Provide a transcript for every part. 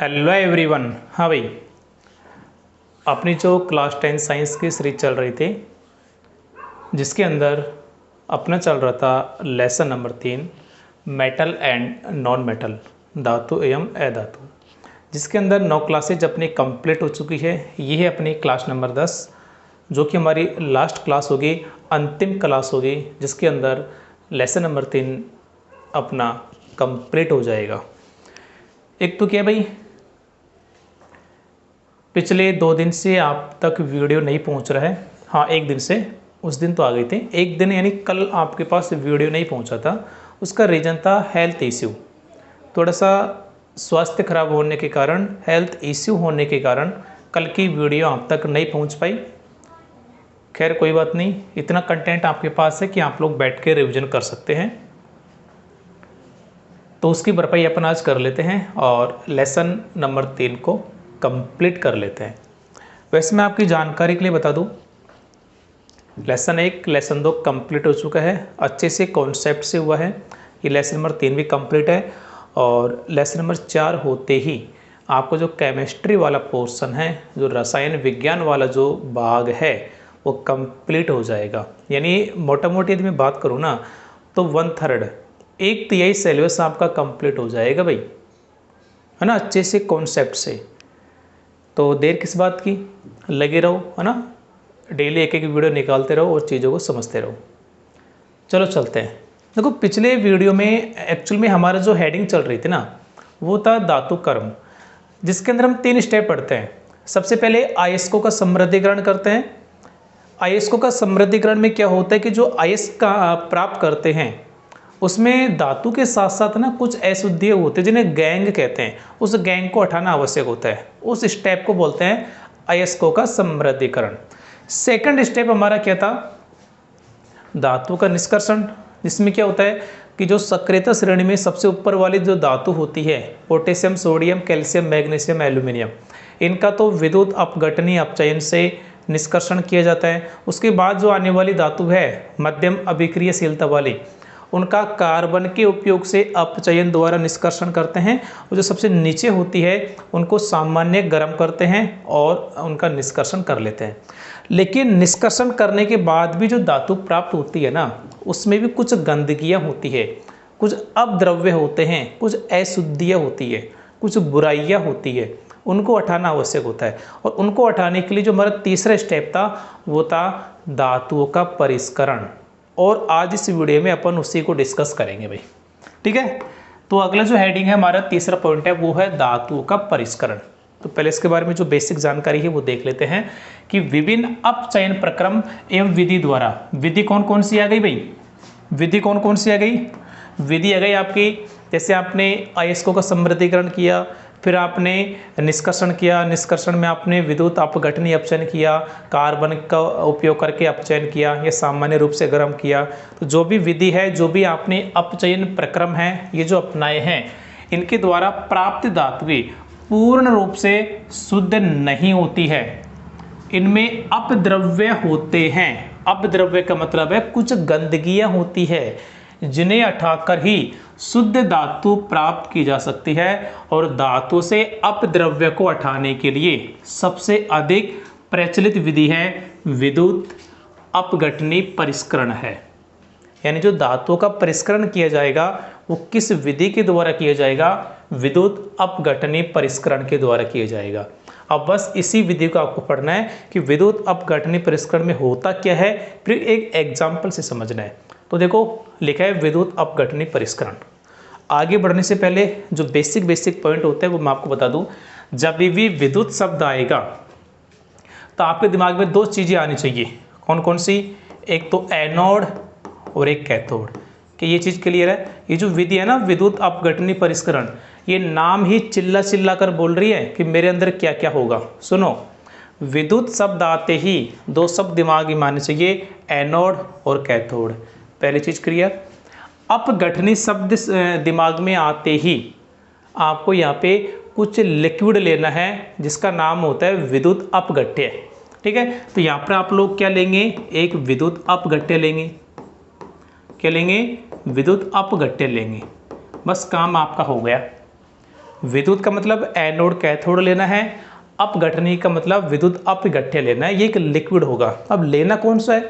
Hello everyone. हाँ भाई, अपनी जो क्लास 10 साइंस की सीरीज चल रही थी जिसके अंदर अपना चल रहा था lesson number 3 metal and non metal, धातु एवं अधातु, जिसके अंदर 9 क्लासेज अपनी कंप्लीट हो चुकी है। ये है अपनी क्लास नंबर 10 जो कि हमारी लास्ट क्लास होगी, अंतिम क्लास होगी, जिसके अंदर लेसन नंबर 3 अपना कंप्लीट हो जाएगा। एक तो क्या भाई, पिछले 2 दिन से आप तक वीडियो नहीं पहुंच रहा है। हाँ, एक दिन से, उस दिन तो आ गई थी, एक दिन यानी कल आपके पास वीडियो नहीं पहुंचा था। उसका रीज़न था हेल्थ इश्यू, थोड़ा सा स्वास्थ्य खराब होने के कारण, हेल्थ इश्यू होने के कारण कल की वीडियो आप तक नहीं पहुंच पाई। खैर कोई बात नहीं, इतना कंटेंट आपके पास है कि आप लोग बैठ के रिविज़न कर सकते हैं, तो उसकी भरपाई अपन आज कर लेते हैं और लेसन नंबर 3 को कंप्लीट कर लेते हैं। वैसे मैं आपकी जानकारी के लिए बता दूं, लेसन 1 लेसन 2 कंप्लीट हो चुका है, अच्छे से कॉन्सेप्ट से हुआ है। ये लेसन नंबर 3 भी कंप्लीट है और लेसन नंबर 4 होते ही आपको जो केमिस्ट्री वाला पोर्शन है, जो रसायन विज्ञान वाला जो भाग है, वो कंप्लीट हो जाएगा। यानी मोटा मोटी यदि मैं बात करूँ ना, तो 1/3 एक तिहाई सिलेबस आपका कंप्लीट हो जाएगा भाई, है ना, अच्छे से कॉन्सेप्ट से। तो देर किस बात की, लगे रहो, है ना, डेली एक एक वीडियो निकालते रहो और चीज़ों को समझते रहो। चलो चलते हैं। देखो, पिछले वीडियो में एक्चुअल में हमारा जो हेडिंग चल रही थी ना, वो था धातु कर्म, जिसके अंदर हम 3 स्टेप पढ़ते हैं। सबसे पहले अयस्कों का समृद्धिकरण करते हैं। अयस्कों का समृद्धिकरण में क्या होता है कि जो अयस्क का प्राप्त करते हैं उसमें धातु के साथ साथ ना कुछ अशुद्धियाँ होते हैं जिन्हें गैंग कहते हैं। उस गैंग को हटाना आवश्यक होता है, उस स्टेप को बोलते हैं अयस्कों का समृद्धिकरण। सेकंड स्टेप हमारा क्या था, धातु का निष्कर्षण, जिसमें क्या होता है कि जो सक्रियता श्रेणी में सबसे ऊपर वाली जो धातु होती है, potassium, sodium, calcium, magnesium, aluminium, इनका तो विद्युत अपघटनीय अपचयन से निष्कर्षण किया जाता है। उसके बाद जो आने वाली धातु है मध्यम अभिक्रियाशीलता वाली, उनका कार्बन के उपयोग से अपचयन द्वारा निष्कर्षण करते हैं। और जो सबसे नीचे होती है उनको सामान्य गर्म करते हैं और उनका निष्कर्षण कर लेते हैं। लेकिन निष्कर्षण करने के बाद भी जो धातु प्राप्त होती है ना, उसमें भी कुछ गंदगियाँ होती है, कुछ अपद्रव्य होते हैं, कुछ अशुद्धियाँ होती है, कुछ बुराइयाँ होती है, उनको हटाना आवश्यक होता है। और उनको हटाने के लिए जो हमारा तीसरा स्टेप था वो था धातुओं का परिष्करण, और आज इस वीडियो में अपन उसी को डिस्कस करेंगे भाई। ठीक है, तो अगला जो हेडिंग है हमारा तीसरा पॉइंट है, वो है धातुओं का परिष्करण। तो पहले इसके बारे में जो बेसिक जानकारी है वो देख लेते हैं कि विभिन्न अपचयन प्रक्रम एवं विधि द्वारा, विधि कौन कौन सी आ गई भाई, विधि कौन कौन सी आ गई, विधि आ गई आपकी, जैसे आपने अयस्कों का समृद्धिकरण किया, फिर आपने निष्कर्षण किया, निष्कर्षण में आपने विद्युत अपघटनीय अपचयन किया, कार्बन का उपयोग करके अपचयन किया या सामान्य रूप से गर्म किया। तो जो भी विधि है, जो भी आपने अपचयन प्रक्रम है, ये जो अपनाए हैं, इनके द्वारा प्राप्त धातुएं पूर्ण रूप से शुद्ध नहीं होती है, इनमें अपद्रव्य होते हैं। अपद्रव्य का मतलब है कुछ गंदगियां होती है जिन्हें हटाकर ही शुद्ध धातु प्राप्त की जा सकती है। और धातु से अपद्रव्य को हटाने के लिए सबसे अधिक प्रचलित विधि है विद्युत अपघटनीय परिष्करण है। यानी जो धातुओं का परिष्करण किया जाएगा वो किस विधि के द्वारा किया जाएगा, विद्युत अपघटनीय परिष्करण के द्वारा किया जाएगा। अब बस इसी विधि को आपको पढ़ना है कि विद्युत अपघटनीय परिष्करण में होता क्या है, फिर एक एग्जाम्पल से समझना है। तो देखो, लिखा है विद्युत अपघटनीय परिष्करण। आगे बढ़ने से पहले जो बेसिक पॉइंट होते हैं वो मैं आपको बता दूं। जब भी विद्युत शब्द आएगा तो आपके दिमाग में 2 चीजें आनी चाहिए। कौन कौन सी, एक तो एनोड और एक कैथोड। कि ये चीज क्लियर है। ये जो विधि है ना विद्युत अपघटनीय परिष्करण, ये नाम ही चिल्ला कर बोल रही है कि मेरे अंदर क्या क्या होगा। सुनो, विद्युत शब्द आते ही 2 शब्द दिमाग में आने चाहिए, एनोड और कैथोड। पहली चीज क्लियर। अपघटनीय शब्द दिमाग में आते ही आपको यहाँ पे कुछ लिक्विड लेना है जिसका नाम होता है विद्युत अपघट्य। ठीक है, तो यहाँ पर आप लोग क्या लेंगे, एक विद्युत अपघट्य लेंगे। क्या लेंगे, विद्युत अपघट्य लेंगे। बस काम आपका हो गया। विद्युत का मतलब एनोड कैथोड लेना है, अपघटनी का मतलब विद्युत अपघट्य लेना है, ये एक लिक्विड होगा। अब लेना कौन सा है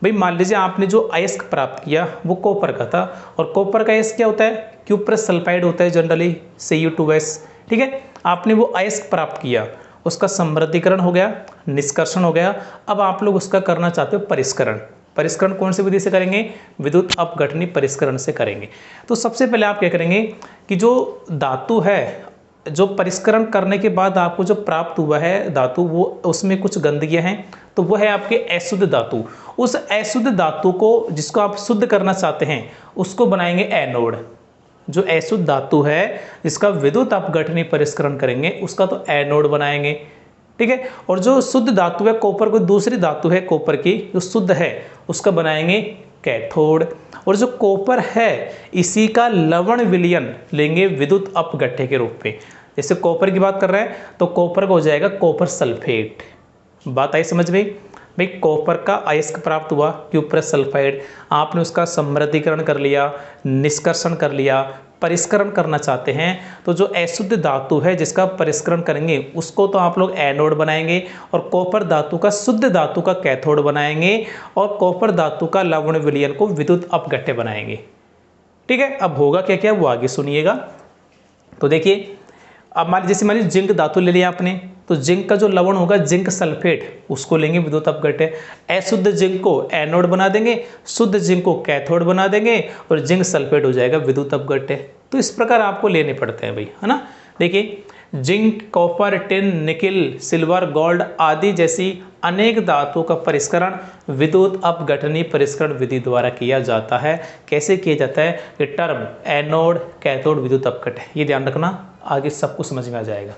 भाई, मान लीजिए आपने जो अयस्क प्राप्त किया वो कॉपर का था, और कॉपर का अयस्क क्या होता है, क्यूप्रस सल्फाइड होता है जनरली, Cu2S। ठीक है, आपने वो अयस्क प्राप्त किया, उसका समृद्धीकरण हो गया, निष्कर्षण हो गया। अब आप लोग उसका करना चाहते हो परिष्करण। परिष्करण कौन सी विधि से करेंगे, विद्युत अपघटनी परिष्करण से करेंगे। तो सबसे पहले आप क्या करेंगे कि जो धातु है, जो परिष्करण करने के बाद आपको जो प्राप्त हुआ है धातु, वो उसमें कुछ गंदगियां हैं, तो वो है आपके अशुद्ध धातु। उस अशुद्ध धातु को जिसको आप शुद्ध करना चाहते हैं उसको बनाएंगे एनोड। जो अशुद्ध धातु है जिसका विद्युत अपघटनी परिष्करण करेंगे उसका तो एनोड बनाएंगे। ठीक है, और जो शुद्ध धातु है कॉपर, को दूसरी धातु है कॉपर की जो शुद्ध है उसका बनाएंगे कैथोड। और जो कॉपर है इसी का लवण विलयन लेंगे विद्युत अपघट्य के रूप में। जैसे कॉपर की बात कर रहे हैं तो कॉपर का हो जाएगा कॉपर सल्फेट। बात आई समझ में भाई, कॉपर का अयस्क प्राप्त हुआ क्यूप्रस सल्फाइड, आपने उसका समृद्धीकरण कर लिया, निष्कर्षण कर लिया, परिष्करण करना चाहते हैं तो जो अशुद्ध धातु है जिसका परिष्करण करेंगे उसको तो आप लोग एनोड बनाएंगे, और कॉपर धातु का शुद्ध धातु का कैथोड बनाएंगे, और कॉपर धातु का लवण विलयन को विद्युत अपघट्य बनाएंगे। ठीक है, अब होगा क्या क्या वो आगे सुनिएगा। तो देखिए, अब मान लीजिए जिंक धातु ले लिया आपने, तो जिंक का जो लवण होगा जिंक सल्फेट उसको लेंगे विद्युत अपघट्य। अशुद्ध जिंक को एनोड बना देंगे, शुद्ध जिंक को कैथोड बना देंगे, और जिंक सल्फेट हो जाएगा विद्युत अपघट्य। तो इस प्रकार आपको लेने पड़ते हैं भाई, है ना। देखिए, zinc, copper, tin, nickel, silver, gold आदि जैसी अनेक धातुओं का परिष्करण विद्युत अपघटनी परिष्करण विधि द्वारा किया जाता है। कैसे किया जाता है, ये टर्म एनोड, कैथोड, विद्युत अपघट्य, ये ध्यान रखना, आगे सब कुछ समझ में आ जाएगा।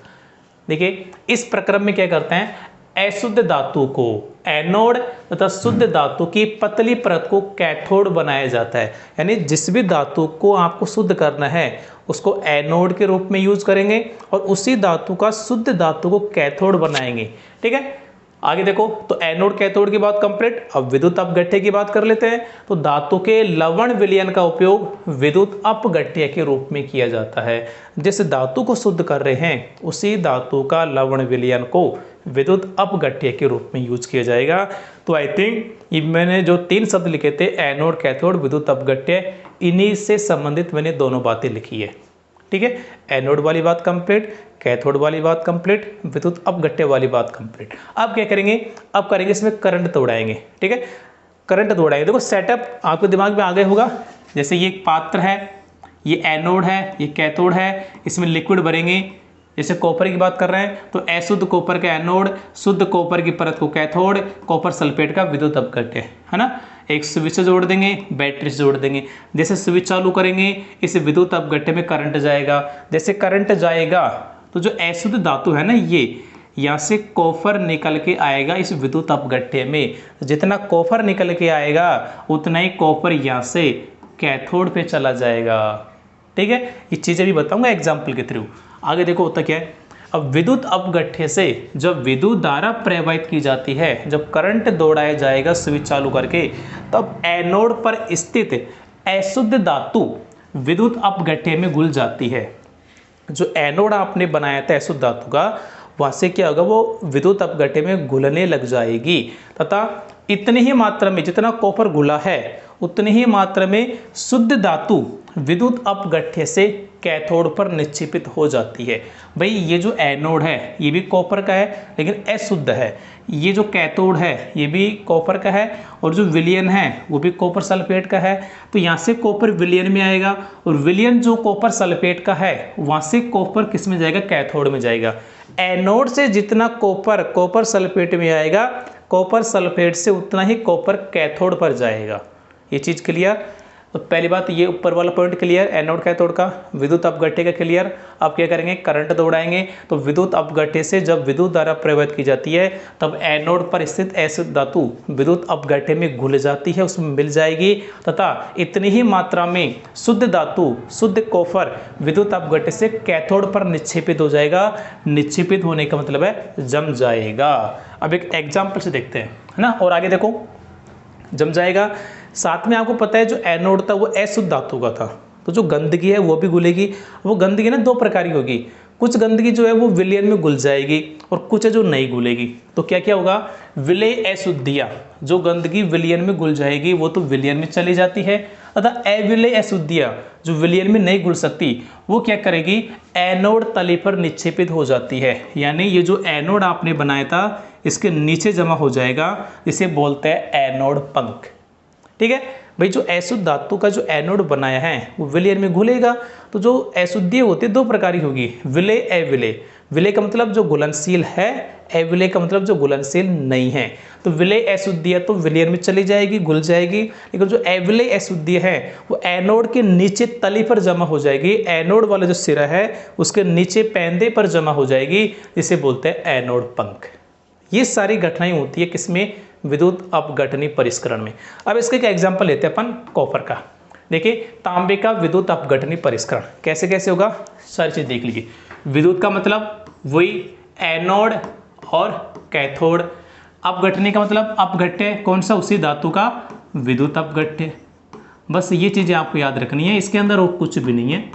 देखिए, इस प्रक्रम में क्या करते हैं, अशुद्ध धातु को एनोड तथा शुद्ध धातु की पतली परत को कैथोड बनाया जाता है। यानी जिस भी धातु को आपको शुद्ध करना है उसको एनोड के रूप में यूज करेंगे, और उसी धातु का शुद्ध धातु को कैथोड बनाएंगे। ठीक है, आगे देखो, तो एनोड कैथोड की बात कंप्लीट। अब विद्युत अपघट्य की बात कर लेते हैं। तो धातु के लवण विलयन का उपयोग विद्युत अपघट्य के रूप में किया जाता है। जिस धातु को शुद्ध कर रहे हैं उसी धातु का लवण विलयन को विद्युत अपघट्य के रूप में यूज किया जाएगा। तो आई थिंक ये मैंने जो 3 शब्द लिखे थे, एनोड, कैथोड, विद्युत अपघट्य, इन्हीं से संबंधित मैंने दोनों बातें लिखी है। ठीक है, एनोड वाली बात कंप्लीट, कैथोड वाली बात कंप्लीट, विद्युत अपघट्य वाली बात कंप्लीट। अब क्या करेंगे, अब करेंगे इसमें करंट दौड़ाएंगे। ठीक है, करंट दौड़ाएंगे। देखो, सेटअप आपके दिमाग में आ गया होगा। जैसे ये एक पात्र है, ये एनोड है, ये कैथोड है, इसमें लिक्विड भरेंगे। जैसे कॉपर की बात कर रहे हैं तो अशुद्ध कॉपर का एनोड, शुद्ध कॉपर की परत को कैथोड, कॉपर सल्फेट का विद्युत अपघट्य, है ना। एक स्विच जोड़ देंगे, बैटरी से जोड़ देंगे। जैसे स्विच चालू करेंगे इस विद्युत अपघट्य में करंट जाएगा। जैसे करंट जाएगा तो जो अशुद्ध धातु है ना, ये यहाँ से कॉपर निकल के आएगा इस विद्युत अपघट्य में। जितना कॉपर निकल के आएगा उतना ही कॉपर यहाँ से कैथोड पे चला जाएगा। ठीक है, ये चीज़ें भी बताऊंगा एग्जाम्पल के थ्रू। आगे देखो होता क्या है, अब विद्युत अपघट्य से जब विद्युत धारा प्रवाहित की जाती है, जब करंट दौड़ाया जाएगा स्विच चालू करके, तब एनोड पर स्थित अशुद्ध धातु विद्युत अपघट्य में घुल जाती है। जो एनोड आपने बनाया था अशुद्ध धातु का, वहाँ से क्या होगा, वो विद्युत अपघट्य में घुलने लग जाएगी, तथा इतनी ही मात्रा में जितना कॉपर घुला है उतनी ही मात्रा में शुद्ध धातु विद्युत अपघट्य से कैथोड पर निक्षेपित हो जाती है। भाई ये जो एनोड है ये भी कॉपर का है लेकिन अशुद्ध है, ये जो कैथोड है ये भी कॉपर का है, और जो विलयन है वो भी कॉपर सल्फेट का है। तो यहाँ से कॉपर विलयन में आएगा, और विलयन जो कॉपर सल्फेट का है वहाँ से कॉपर किस में जाएगा, कैथोड में जाएगा। एनोड से जितना कॉपर कॉपर सल्फेट में आएगा, कॉपर सल्फेट से उतना ही कॉपर कैथोड पर जाएगा। ये चीज़ क्लियर। तो पहली बात ये ऊपर वाला पॉइंट क्लियर, एनोड कैथोड का, विद्युत अपघट्य का क्लियर। अब क्या करेंगे, करंट दौड़ाएंगे। तो विद्युत अपघट्य से जब विद्युत धारा प्रवाहित की जाती है तब एनोड पर स्थित अशुद्ध धातु विद्युत अपघट्य में घुल जाती है, उसमें मिल जाएगी, तथा इतनी ही मात्रा में शुद्ध धातु शुद्ध कॉपर विद्युत अपघट्य से कैथोड पर निक्षेपित हो जाएगा। निक्षेपित होने का मतलब है जम जाएगा। अब एक एग्जाम्पल से देखते हैं, है ना। और आगे देखो, जम जाएगा। साथ में आपको पता है जो एनोड था वो अशुद्ध धातु का था, तो जो गंदगी है वो भी घुलेगी। वो गंदगी ना दो प्रकार की होगी, कुछ गंदगी जो है वो विलयन में घुल जाएगी और कुछ है जो नहीं घुलेगी। तो क्या क्या होगा, विलय अशुद्धियाँ, जो गंदगी विलयन में घुल जाएगी वो तो विलयन में चली जाती है, तथा अविलय अशुद्धियाँ जो विलयन में नहीं घुल सकती वो क्या करेगी, एनोड तले पर निक्षेपित हो जाती है। यानी ये जो एनोड आपने बनाया था इसके नीचे जमा हो जाएगा, इसे बोलते हैं एनोड पंख। ठीक है भाई, जो अशुद्ध धातु का जो एनोड बनाया है वो विलयन में घुलेगा। तो जो अशुद्धि होती है दो प्रकार की होगी, विलय अविलय। विलय का मतलब जो घुलनशील है, अविलय का मतलब जो घुलनशील नहीं है। तो विलय अशुद्धि तो विलयन में चली जाएगी, घुल जाएगी, लेकिन जो अविलय अशुद्धि है वो एनोड के नीचे तली पर जमा हो जाएगी, एनोड वाला जो सिरा है उसके नीचे पैंदे पर जमा हो जाएगी, जिसे बोलते हैं एनोड पंख। ये सारी घटनाएं होती है किसमें, विद्युत अपघटनी परिष्करण में। अब इसके एक एग्जांपल लेते हैं अपन कॉपर का। देखिए तांबे का विद्युत अपघटनी परिष्करण कैसे कैसे होगा, सारी चीज देख लीजिए। विद्युत का मतलब वही एनोड और कैथोड, अपघटनी का मतलब अपघट्य कौन सा, उसी धातु का विद्युत अपघट्य। बस ये चीजें आपको याद रखनी है, इसके अंदर और कुछ भी नहीं है।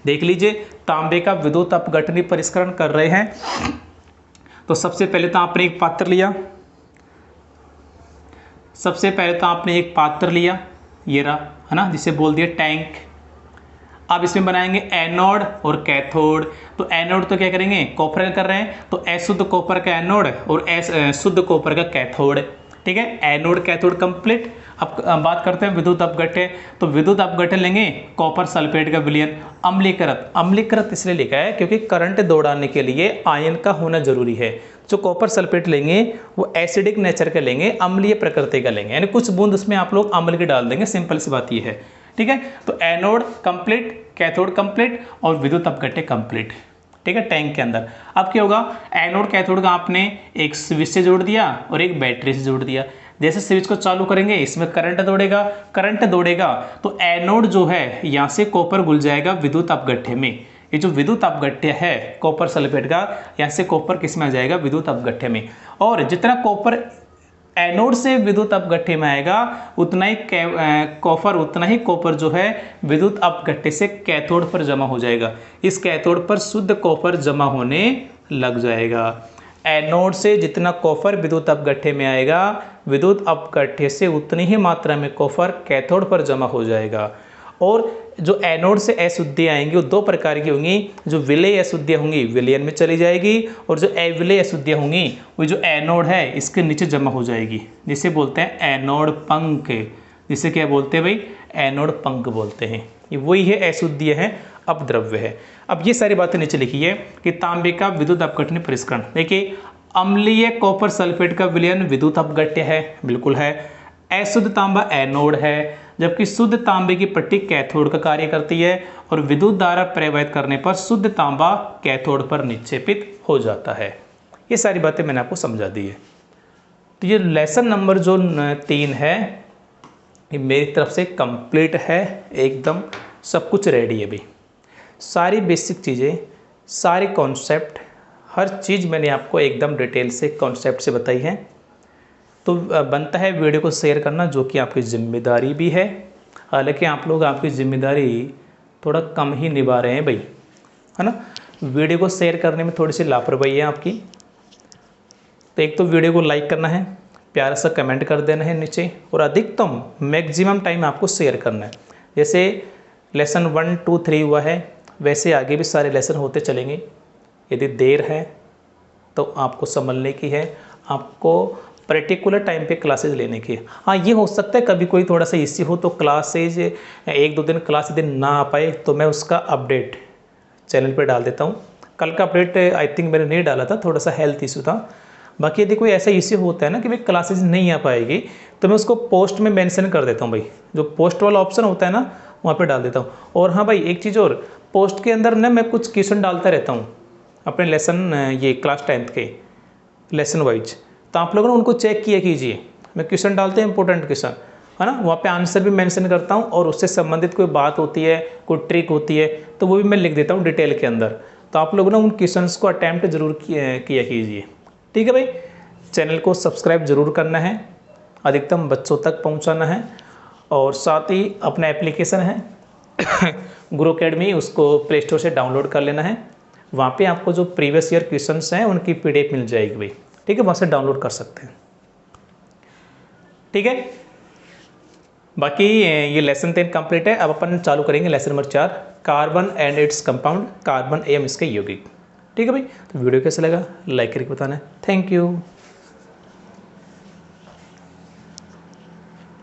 देख लीजिए तांबे का विद्युत अपघटनी परिष्करण कर रहे हैं। तो सबसे पहले तो आपने एक पात्र लिया, ये रहा है ना, जिसे बोल दिया टैंक। अब इसमें बनाएंगे एनोड और कैथोड। तो एनोड तो क्या करेंगे, कॉपर का कर रहे हैं, तो अशुद्ध कॉपर का एनोड और शुद्ध कॉपर का कैथोड। ठीक है, एनोड कैथोड कंप्लीट। अब बात करते हैं विद्युत अपघट्य। तो विद्युत अपघट्य लेंगे कॉपर सल्फेट का विलयन, अम्लीकृत। अम्लीकृत इसलिए लिखा है क्योंकि करंट दौड़ाने के लिए आयन का होना जरूरी है। जो कॉपर सल्फेट लेंगे वो एसिडिक नेचर का लेंगे, अम्लीय प्रकृति का लेंगे, यानी कुछ बूंद उसमें आप लोग अम्ल के डाल देंगे, सिंपल सी बात ये है। ठीक है, तो एनोड कंप्लीट, कैथोड कंप्लीट और विद्युत अपघट्य कंप्लीट। ठीक है, टैंक के अंदर अब क्या होगा, एनोड कैथोड का आपने एक स्विच से जोड़ दिया और एक बैटरी से जोड़ दिया। जैसे स्विच को चालू करेंगे इसमें करंट दौड़ेगा, तो एनोड जो है यहाँ से कॉपर घुल जाएगा विद्युत अपघट्य में। ये जो विद्युत अपघट्य है कॉपर सल्फेट का, यहाँ से कॉपर किस में आ जाएगा, विद्युत अपघट्य में। और जितना कॉपर एनोड से विद्युत अपघट्य में आएगा उतना ही कॉपर जो है विद्युत अपघट्य से कैथोड पर जमा हो जाएगा। इस कैथोड पर शुद्ध कॉपर जमा होने लग जाएगा। एनोड से जितना कॉपर विद्युत अपघट्य में आएगा, विद्युत अपघट्य से उतनी ही मात्रा में कॉपर कैथोड पर जमा हो जाएगा। और जो एनोड से अशुद्धियाँ आएंगी वो दो प्रकार की होंगी, जो विलय अशुद्धियाँ होंगी विलयन में चली जाएगी, और जो अविलय अशुद्धियाँ होंगी वो जो एनोड है इसके नीचे जमा हो जाएगी, जिसे बोलते हैं एनोड पंख। जिसे क्या बोलते हैं भाई, एनोड पंख बोलते हैं। ये वही है अशुद्धियाँ है, अपद्रव्य है। अब ये सारी बातें नीचे लिखी है कि तांबे का विद्युत अपघटनी परिष्करण। देखिए अम्लीय कॉपर सल्फेट का विलयन विद्युत अपघट्य है, बिल्कुल है। अशुद्ध तांबा एनोड है, जबकि शुद्ध तांबे की पट्टी कैथोड का कार्य करती है, और विद्युत धारा प्रवाहित करने पर शुद्ध तांबा कैथोड पर निक्षेपित हो जाता है। ये सारी बातें मैंने आपको समझा दी है। तो ये लेसन नंबर जो 3 है ये मेरी तरफ से कंप्लीट है, एकदम सब कुछ रेडी है भाई। सारी बेसिक चीज़ें, सारे कॉन्सेप्ट, हर चीज़ मैंने आपको एकदम डिटेल से कॉन्सेप्ट से बताई है। तो बनता है वीडियो को शेयर करना, जो कि आपकी जिम्मेदारी भी है। हालांकि आप लोग आपकी जिम्मेदारी थोड़ा कम ही निभा रहे हैं भाई, है ना। वीडियो को शेयर करने में थोड़ी सी लापरवाही है आपकी। तो एक तो वीडियो को लाइक करना है, प्यारा सा कमेंट कर देना है नीचे, और अधिकतम मैक्सिमम टाइम आपको शेयर करना है। जैसे लेसन 1, 2, 3 हुआ है, वैसे आगे भी सारे लेसन होते चलेंगे। यदि देर है तो आपको संभलने की है, आपको पर्टिकुलर टाइम पे क्लासेज लेने की। हाँ, ये हो सकता है कभी कोई थोड़ा सा इश्यू हो तो क्लासेज 1-2 दिन क्लास दिन ना आ पाए, तो मैं उसका अपडेट चैनल पे डाल देता हूँ। कल का अपडेट आई थिंक मैंने नहीं डाला था, थोड़ा सा हेल्थ इशू था। बाकी यदि कोई ऐसा इश्यू होता है ना कि भाई क्लासेज नहीं आ पाएगी, तो मैं उसको पोस्ट में मेंशन कर देता हूँ भाई। जो पोस्ट वाला ऑप्शन होता है ना, वहाँ पे डाल देता हूँ। और हाँ भाई, एक चीज़ और, पोस्ट के अंदर ना मैं कुछ क्वेश्चन डालता रहता हूँ अपने लेसन, ये क्लास 10th के लेसन वाइज। तो आप लोगों ने उनको चेक किया कीजिए, मैं क्वेश्चन डालते हैं इंपॉर्टेंट क्वेश्चन, है ना। वहाँ पे आंसर भी मेंशन करता हूँ, और उससे संबंधित कोई बात होती है, कोई ट्रिक होती है, तो वो भी मैं लिख देता हूँ डिटेल के अंदर। तो आप लोगों ने उन क्वेश्चंस को अटैम्प्ट जरूर किया कीजिए। ठीक है भाई, चैनल को सब्सक्राइब जरूर करना है, अधिकतम बच्चों तक पहुँचाना है, और साथ ही अपना एप्लीकेशन है गुरु अकेडमी, उसको प्ले स्टोर से डाउनलोड कर लेना है। वहाँ पे आपको जो प्रीवियस ईयर क्वेश्चंस हैं उनकी PDF मिल जाएगी भाई, ठीक है, वहाँ से डाउनलोड कर सकते हैं, ठीक है। बाकी ये लेसन 10 कंप्लीट है। अब अपन चालू करेंगे lesson number 4, carbon and its compound, carbon एवं इसके यौगिक, ठीक है भाई। तो वीडियो कैसा लगा लाइक करके बताना है। Thank you.